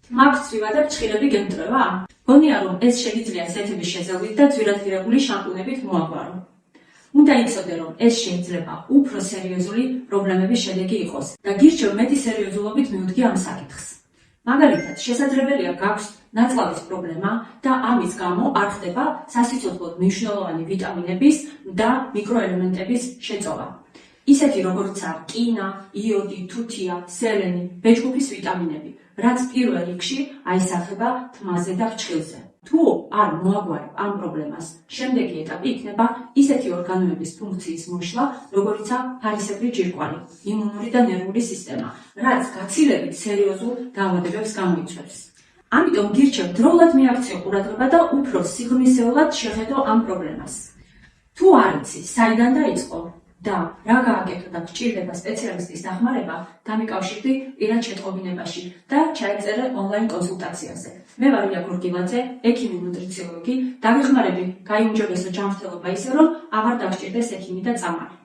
მაქვს ცვივა და ფრჩხილები გემტვრევა? გონია რომ ეს შეგიძლია სეთების შეზავით და ძვირადღირებული შამპუნებით მოაგვარო. უნდა იცოდე რომ ეს შეიძლება უფრო სერიოზული პრობლემების შედეგი იყოს და გირჩევ მეტი სერიოზულობით მიუდგე ამ საკითხს. მაგალითად, შესაძლებელია გაქვს ნაწლავის პრობლემა და ამის გამო არ ხდება სასიცოცხლოდ მნიშვნელოვანი ვიტამინების და მიკროელემენტების შეწოვა. ისეთი როგორიცაა რკინა, იოდი, თუთია, სელენი, ბეჭდვის ვიტამინები, რაც პირველ რიგში აისახება თმაზე და ფრჩხილზე. თუ არ მოაგვარებ ამ პრობლემას, შემდეგი ეტაპი იქნება ისეთი ორგანოების ფუნქციის მოშლა, როგორიცაა ფარისებრი ჯირკვალი, იმუნური და ნერვული სისტემა, რაც გაცილებით სერიოზულ დაავადებებს გამოიწვევს. ამიტომ გირჩევ დროულად მიაქციო ყურადღება და უფრო სიღრმისეულად შეხედო ამ პრობლემას. თუ არ იცი, საიდან დაიწყო და რა გააკეთო და გჭირდება სპეციალისტის დახმარება, დამიკავშირდი პირად შეტყობინებაში და ჩაიწერე ონლაინ კონსულტაციაზე. მე ვარ ილია გურგილაძე, ექიმი ნუტრიციოლოგი, დაგეხმარები გაიუმჯობესო ჯანმრთელობა ისე, რომ აღარ დაგჭირდეს ექიმი და წამალი.